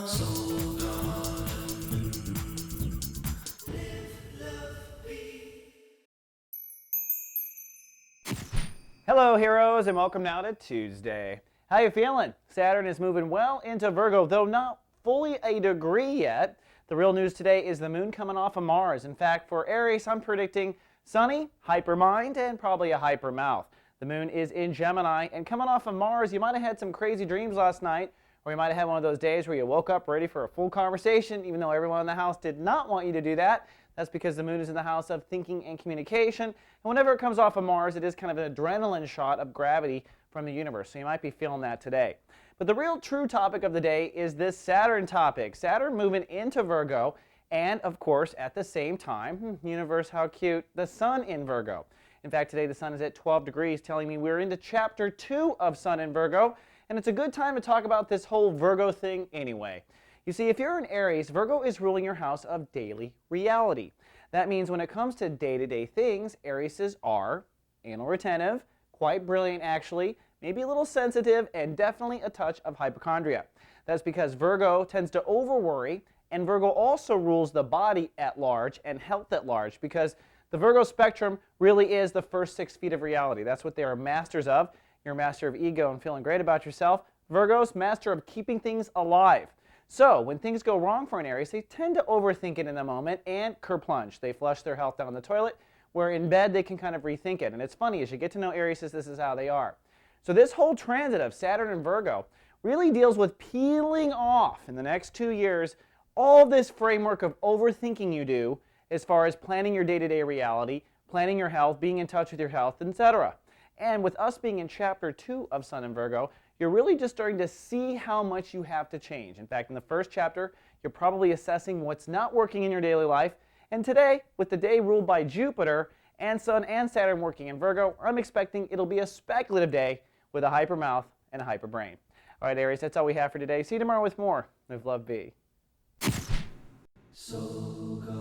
Soul Garden. Hello heroes, and welcome now to Tuesday. How you feeling? Saturn is moving well into Virgo, though not fully a degree yet. The real news today is the moon coming off of Mars. In fact, for Aries, I'm predicting sunny, hyper mind, and probably a hyper mouth. The moon is in Gemini, and coming off of Mars, you might have had some crazy dreams last night, or you might have had one of those days where you woke up ready for a full conversation, even though everyone in the house did not want you to do that. That's because the moon is in the house of thinking and communication. And whenever it comes off of Mars, it is kind of an adrenaline shot of gravity from the universe. So you might be feeling that today. But the real true topic of the day is this Saturn topic. Saturn moving into Virgo, and of course, at the same time, universe, how cute, the sun in Virgo. In fact, today the sun is at 12 degrees, telling me we're into chapter 2 of Sun in Virgo. And it's a good time to talk about this whole Virgo thing anyway. You see, if you're an Aries, Virgo is ruling your house of daily reality. That means when it comes to day-to-day things, Aries are anal retentive, quite brilliant actually, maybe a little sensitive, and definitely a touch of hypochondria. That's because Virgo tends to overworry, and Virgo also rules the body at large and health at large, because the Virgo spectrum really is the first 6 feet of reality. That's what they are masters of. You're a master of ego and feeling great about yourself. Virgo's master of keeping things alive. So when things go wrong for an Aries, they tend to overthink it in the moment and kerplunge. They flush their health down the toilet, where in bed they can kind of rethink it. And it's funny, as you get to know Aries, this is how they are. So this whole transit of Saturn and Virgo really deals with peeling off in the next 2 years all this framework of overthinking you do as far as planning your day-to-day reality, planning your health, being in touch with your health, etc. And with us being in chapter 2 of Sun in Virgo, you're really just starting to see how much you have to change. In fact, in the first chapter, you're probably assessing what's not working in your daily life. And today, with the day ruled by Jupiter and Sun and Saturn working in Virgo, I'm expecting it'll be a speculative day with a hyper mouth and a hyper brain. All right, Aries, that's all we have for today. See you tomorrow with more. With love, be. Soul Garden.